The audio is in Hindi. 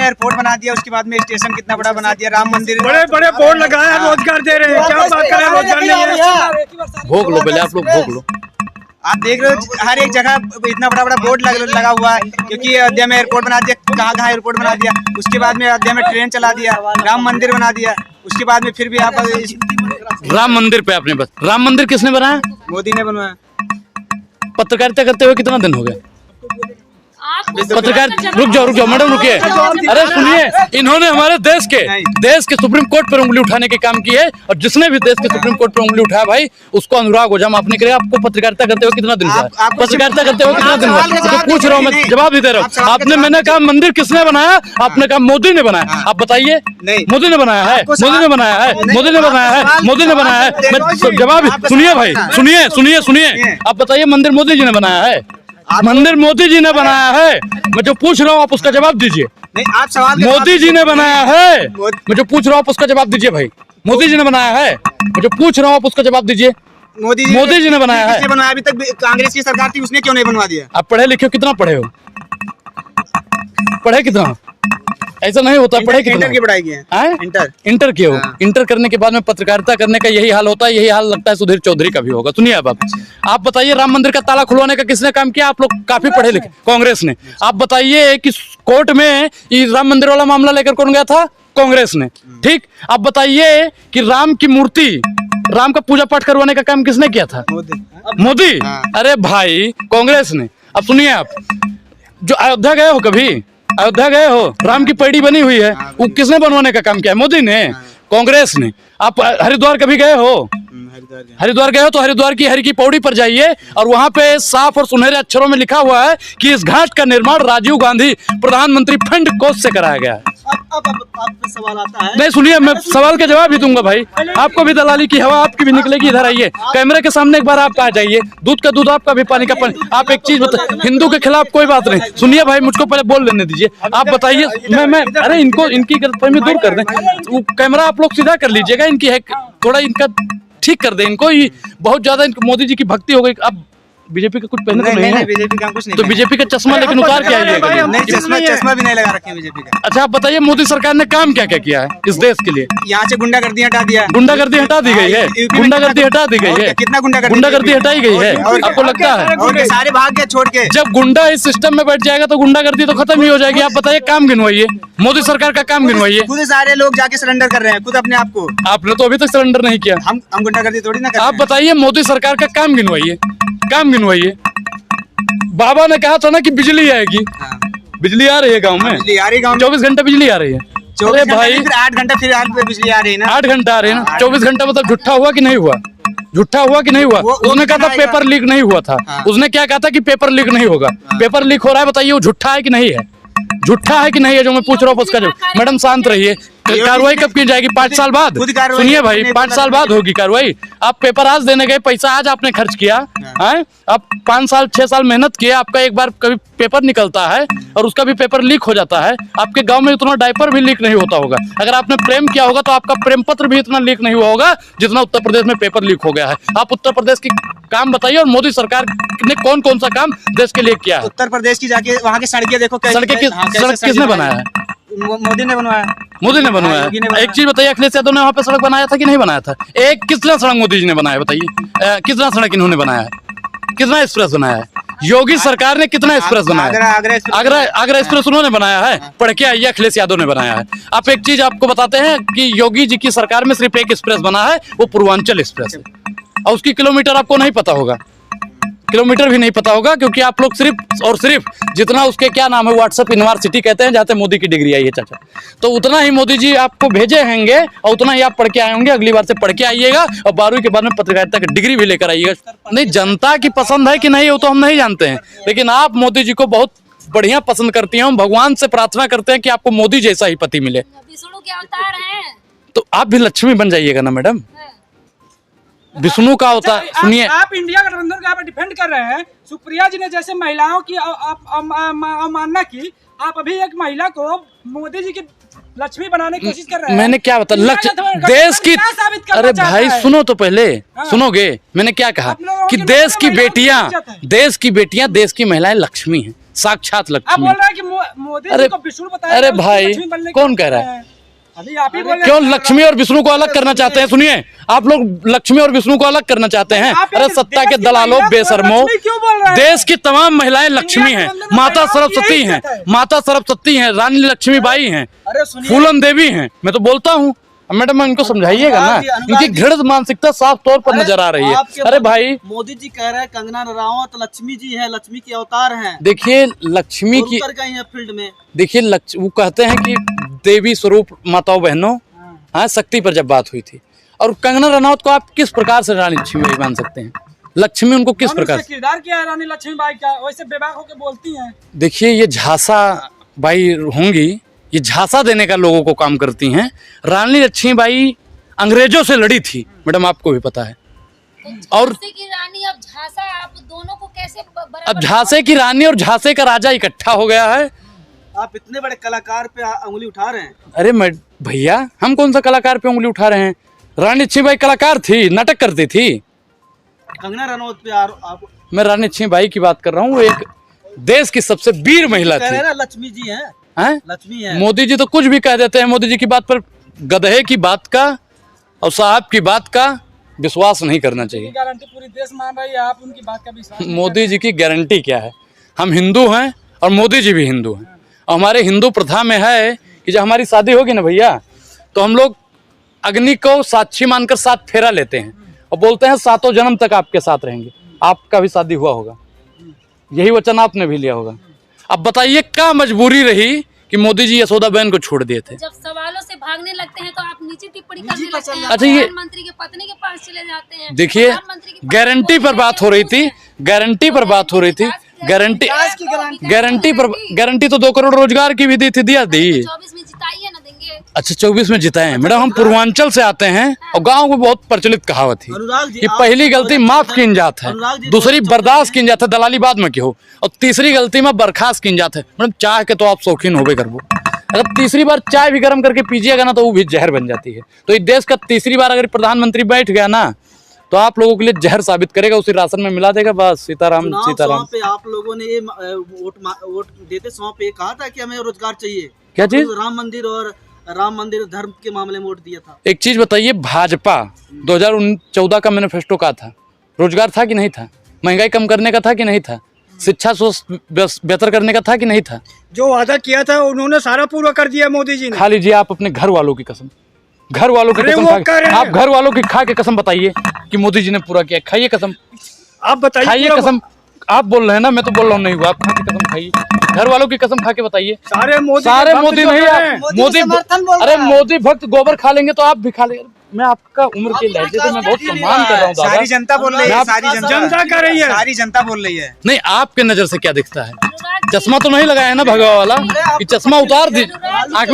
एयरपोर्ट बना दिया, उसके बाद में स्टेशन कितना बड़ा बना दिया, राम मंदिर, बड़े बड़े बोर्ड लगाया, रोजगार दे रहे हैं, क्या बात करें, रोजगार नहीं है। भोग लो पहले आप लोग, भोग लो। आप देख रहे हो हर एक जगह इतना बड़ा बड़ा बोर्ड लगा हुआ है, क्योंकि अयोध्या में एयरपोर्ट बना दिया, कहाँ कहाँ एयरपोर्ट बना दिया, उसके बाद में अयोध्या में ट्रेन चला दिया, राम मंदिर बना दिया, उसके बाद में फिर भी आप राम मंदिर पे आपने बस, राम मंदिर किसने बनाया? मोदी ने बनवाया। पत्रकारिता करते हुए कितना दिन हो गए? पत्रकार, रुक जाओ मैडम, रुकिए। अरे सुनिए, इन्होंने हमारे देश के सुप्रीम कोर्ट पर उंगली उठाने के काम की है, और जिसने भी देश के सुप्रीम कोर्ट पर उंगली उठाया भाई उसको अनुराग ओझा माफ नहीं करेगा। आपको पत्रकारिता करते हुए कितना दिन हुआ? पत्रकारिता करते हुए कितना दिन हुआ? तो पूछ रहा हूँ मैं, जवाब ही दे रहा हूँ। आपने, मैंने कहा मंदिर किसने बनाया? आपने कहा मोदी ने बनाया। आप बताइए, मोदी ने बनाया है, मोदी ने बनाया है, मोदी ने बनाया है, मोदी ने बनाया है। जवाब सुनिए भाई, सुनिए। आप बताइए, मंदिर मोदी जी ने बनाया है? मंदिर मोदी जी ने बनाया है। मैं जो पूछ रहा हूँ आप उसका जवाब दीजिए। नहीं, आप सवाल, मोदी जी ने बनाया है। मैं जो पूछ रहा हूँ आप उसका जवाब दीजिए भाई। मोदी जी ने बनाया है। मैं जो पूछ रहा हूँ आप उसका जवाब दीजिए। मोदी जी ने बनाया है। बनाया, अभी तक कांग्रेस की सरकार थी, उसने क्यों नहीं बनवा दिया? आप पढ़े लिखे हो? कितना पढ़े हो? पढ़े कितना? ऐसा नहीं होता। पढ़े कितना? इंटर की पढ़ाई की है। इंटर किए हो? इंटर करने के बाद में पत्रकारिता करने का यही हाल होता है। यही हाल लगता है सुधीर चौधरी का भी होगा। सुनिए अब आप बताइए, राम मंदिर का ताला खुलवाने का किसने काम किया? आप लोग काफी पढ़े लिखे, कांग्रेस ने। आप बताइए कि कोर्ट में ये राम मंदिर वाला मामला लेकर कौन गया था? कांग्रेस ने। ठीक, आप बताइए कि राम की मूर्ति, राम का पूजा पाठ करवाने का काम किसने किया था? मोदी। अरे भाई, कांग्रेस ने। अब सुनिए, आप जो अयोध्या गए हो, कभी अयोध्या गए हो? राम की पैड़ी बनी हुई है, वो किसने बनवाने का काम किया है? मोदी ने, कांग्रेस ने। आप हरिद्वार कभी गए हो? हरिद्वार गए हो तो हरिद्वार की हरि की पौड़ी पर जाइए, और वहां पे साफ और सुनहरे अक्षरों में लिखा हुआ है कि इस घाट का निर्माण राजीव गांधी प्रधानमंत्री फंड कोष से कराया गया है। अब सवाल आता है। नहीं, सुनिए, मैं सवाल का जवाब ही दूंगा भाई। आपको भी दलाली की हवा आपकी भी निकलेगी। इधर आइए, कैमरे के सामने एक बार आप आ जाइए। दूध का दूध आपका भी, पानी का पानी। आप एक चीज बताइए, हिंदू के खिलाफ कोई बात नहीं। सुनिए भाई, मुझको पहले बोल लेने दीजिए। आप बताइए, मैं अरे इनको, इनकी गलतफहमी दूर कर दें। कैमरा आप लोग सीधा कर लीजिएगा, इनकी है थोड़ा, इनका ठीक कर दे इनको। ये बहुत ज्यादा मोदी जी की भक्ति हो गई। अब बीजेपी का कुछ पहले तो नहीं है। बीजेपी का कुछ नहीं। तो बीजेपी का चश्मा लेकिन उतार के आइएगा। चश्मा भी नहीं लगा रखे बीजेपी का। अच्छा, आप बताइए, मोदी सरकार ने काम क्या क्या किया है इस देश के लिए? यहाँ से गुंडागर्दी हटा दिया। गुंडागर्दी हटा दी गई है। गुंडागर्दी हटा दी गई है। कितना गुंडागर्दी हटाई गई है? आपको लगता है सारे भाग गए छोड़ के? जब गुंडा इस सिस्टम में बैठ जाएगा तो गुंडागर्दी तो खत्म ही हो जाएगी। आप बताइए, काम गिनवाइए, मोदी सरकार का काम गिनवाइए। खुद सारे लोग जाके सरेंडर कर रहे हैं, खुद अपने आप को। आपने तो अभी तक सरेंडर नहीं किया। हम गुंडागर्दी थोड़ी ना कर रहे हैं। आप बताइए, मोदी सरकार का काम गिनवाइए, काम गिनवाइए। बाबा ने कहा था ना कि बिजली आएगी। बिजली आ रही है गांव में? बिजली आ रही है गांव में। 24 घंटे बिजली आ रही है। अरे भाई, 8 घंटा फिर बिजली आ रही है ना। 8 घंटा आ रही है ना। 24 घंटा मतलब झूठा हुआ कि नहीं हुआ? झूठा हुआ कि नहीं हुआ? उसने कहा था पेपर लीक नहीं हुआ था। उसने क्या कहा था कि पेपर लीक नहीं होगा। पेपर लीक हो रहा है, बताइए वो झूठा है कि नहीं है? झूठा है कि नहीं है जो मैं पूछ रहा हूँ उसका जवाब। मैडम शांत रहिए। कार्रवाई कब की जाएगी? 5 साल बाद। सुनिए भाई, 5 साल बाद होगी कार्रवाई। आप पेपर आज देने गए, पैसा आज आपने खर्च किया है, आप 5 साल 6 साल मेहनत किए, आपका एक बार कभी पेपर निकलता है और उसका भी पेपर लीक हो जाता है। आपके गांव में उतना डायपर भी लीक नहीं होता होगा। अगर आपने प्रेम किया होगा तो आपका प्रेम पत्र भी इतना लीक नहीं हुआ होगा जितना उत्तर प्रदेश में पेपर लीक हो गया है। आप उत्तर प्रदेश की काम बताइए, और मोदी सरकार ने कौन कौन सा काम देश के लिए किया है? उत्तर प्रदेश की जाके वहाँ की सड़कें देखो। सड़क किसने बनाया है? मोदी ने बनवाया। मोदी ने बनवाया। एक चीज बताइए, अखिलेश यादव ने वहाँ पे सड़क बनाया था कि नहीं बनाया था? एक कितना सड़क मोदी जी ने बनाया बताइए? कितना सड़क इन्होंने बनाया है? कितना एक्सप्रेस बनाया है? योगी सरकार ने कितना एक्सप्रेस बनाया है? आगरा एक्सप्रेस उन्होंने बनाया है। पढ़ के आइए, अखिलेश यादव ने बनाया है। आप एक चीज आपको बताते हैं कि योगी जी की सरकार में सिर्फ एक एक्सप्रेस बना है, वो पूर्वांचल एक्सप्रेस है, और उसकी किलोमीटर आपको नहीं पता होगा। किलोमीटर भी नहीं पता होगा, क्योंकि आप लोग सिर्फ और सिर्फ जितना उसके क्या नाम है, व्हाट्सएप यूनिवर्सिटी कहते हैं, जहाँ मोदी की डिग्री आई है चाचा, तो उतना ही मोदी जी आपको भेजे होंगे और उतना ही आप पढ़ के आए होंगे। अगली बार से पढ़ के आइएगा और 12वीं के बाद में पत्रकारिता की डिग्री भी लेकर आइएगा। नहीं, जनता की पसंद है कि नहीं वो तो हम नहीं जानते हैं, लेकिन आप मोदी जी को बहुत बढ़िया पसंद करती हैं। हम भगवान से प्रार्थना करते हैं कि आपको मोदी जैसा ही पति मिले। विष्णु के अवतार हैं, तो आप भी लक्ष्मी बन जाइएगा ना मैडम। विष्णु का होता है। सुनिए, आप इंडिया गठबंधन का डिफेंड कर रहे हैं। सुप्रिया जी ने जैसे महिलाओं की अवमानना की, आप अभी एक महिला को मोदी जी की लक्ष्मी बनाने की कोशिश कर रहे हैं। मैंने क्या बता, लक्ष्य देश की। अरे भाई सुनो तो पहले, सुनोगे मैंने क्या कहा कि देश की बेटियां, देश की महिलाएं लक्ष्मी हैं। साक्षात आप लक्ष्मी। बोल रहे हैं कि मोदी अरे जी को विष्णु बताया अरे गया, उसको भाई लक्ष्मी बनने कौन का कह रहा है? अभी आप ही बोल रहे क्यों हैं। लक्ष्मी और विष्णु को अलग करना चाहते हैं? सुनिए, आप लोग लक्ष्मी और विष्णु को अलग करना चाहते हैं। आप अरे एक सत्ता देश के की दलालों, महिला को बेशर्मो, लक्ष्मी क्यों बोल रहे हैं? देश की तमाम महिलाएं लक्ष्मी इंडिया हैं, के अंदर माता महिलाओं की सरस्वती यही हैं, इज्जत है। माता सरस्वती हैं, रानी लक्ष्मीबाई हैं, अरे सुनिए, फूलन देवी हैं। मैं तो बोलता हूँ, मैडम इनको समझाइएगा ना, इनकी घृणित मानसिकता साफ तौर पर नजर आ रही है। अरे भाई मोदी जी कह रहे हैं कंगना रनावत लक्ष्मी जी हैं, लक्ष्मी के अवतार हैं, देखिए लक्ष्मी की, उतर गई हैं फील्ड में। देखिए वो कहते हैं कि देवी स्वरूप माताओं बहनों, हाँ, शक्ति पर जब बात हुई थी। और कंगना रनावत को आप किस प्रकार से रानी लक्ष्मीबाई मान सकते हैं? लक्ष्मी उनको किस प्रकार से? किरदार किया है रानी लक्ष्मीबाई का, वैसे बेबाक होकर बोलती हैं। देखिए ये झांसा बाई होंगी, ये झांसा देने का लोगों को काम करती हैं। रानी लक्ष्मीबाई अंग्रेजों से लड़ी थी, मैडम आपको भी पता है। और झांसे की रानी अब झांसा, आप दोनों को कैसे अब झांसे की रानी और झांसे का राजा इकट्ठा हो गया है। आप इतने बड़े कलाकार पे उंगली उठा रहे हैं। अरे भैया, हम कौन सा कलाकार पे उंगली उठा रहे हैं? रानी लक्ष्मीबाई कलाकार थी, नाटक करती थी। कंगना रनौत पे आप मैं रानी लक्ष्मीबाई की बात कर रहा हूँ। वो एक देश की सबसे वीर महिला कह रहे थी। हैं ना लक्ष्मी जी हैं, हैं? लक्ष्मी है। मोदी जी तो कुछ भी कह देते हैं। मोदी जी की बात पर, गधे की बात का और साहब की बात का विश्वास नहीं करना चाहिए। गारंटी पूरी देश मान रही है, आप उनकी बात का विश्वास नहीं मोदी जी की गारंटी क्या है? हम हिंदू हैं और मोदी जी भी हिंदू हैं। और हमारे हिंदू प्रथा में है कि जब हमारी शादी होगी ना भैया, तो हम लोग अग्नि को साक्षी मानकर 7 फेरा लेते हैं और बोलते हैं 7 जन्म तक आपके साथ रहेंगे। आपका भी शादी हुआ होगा, यही वचन आपने भी लिया होगा। अब बताइए क्या मजबूरी रही कि मोदी जी यशोदाबेन को छोड़ दिए थे? जब सवालों से भागने लगते हैं तो आप नीचे टिप्पणी करने लगते हैं। अच्छा, ये प्रधानमंत्री के पत्नी के पास चले जाते हैं। देखिए, प्रधानमंत्री की गारंटी पर बात हो रही थी, गारंटी पर बात हो रही थी, गारंटी तो 2 करोड़ रोजगार की भी दी थी, दिया दी। 24 में जिताइए ना देंगे। अच्छा 24 में जिताए हैं। मैडम हम पूर्वांचल से आते हैं और गांव में बहुत प्रचलित कहावत थी अनुराग जी, कि आप- पहली गलती माफ की जात है, अनुराग जी, दूसरी 2014 बर्दाश्त की जात है, दलाली बाद में की हो, और तीसरी गलती में बर्खास्त की जात है। मैडम चाय के तो आप शौकीन होबे करबो, अगर तीसरी बार चाय भी गर्म करके पीजिएगा ना तो वो भी जहर बन जाती है। तो इस देश का तीसरी बार अगर प्रधानमंत्री बैठ गया ना तो आप लोगों के लिए जहर साबित करेगा, उसी राशन में मिला देगा। बस सीताराम चुनाव सीताराम। सौंप पे आप लोगों ने ये वोट देते सौंप पे कहा था कि हमें रोजगार चाहिए। क्या चीज? राम मंदिर धर्म के मामले में वोट दिया था। एक चीज बताइए, भाजपा 2014 का मैनिफेस्टो का था, रोजगार था कि नहीं था? महंगाई कम करने का था कि नहीं था? शिक्षा बेहतर करने का था कि नहीं था? जो वादा किया था उन्होंने सारा पूरा कर दिया मोदी जी ने। खा लीजिए आप अपने घर वालों की कसम, घर वालों की अरे कसम वो खा कर के, रहे हैं। आप घर वालों की खा के कसम बताइए कि मोदी जी ने पूरा किया। खाइए कसम, आप बताइए, खाइए पूरा- कसम। आप बोल रहे हैं ना, मैं तो बोल रहा हूँ नहीं हुआ। आप खा के कसम खाइए, घर वालों की कसम खा के बताइए। सारे मोदी सारे के भक्त मोदी जो नहीं, कर आप रहे हैं। मोदी, समर्थन बोल अरे रहा है। मोदी भक्त गोबर खा लेंगे तो आप भी खा लेंगे। मैं आपका उम्र के लहजे से मैं बहुत सम्मान कर रहा हूँ दादा। सारी जनता बोल रही है, मैं सारी जनता कर रही है। सारी जनता बोल रही है। नहीं, आपके नजर से क्या दिखता है? अनुराग जी, चश्मा तो नहीं लगाया है ना भगवा वाला, कि चश्मा उतार दी आँख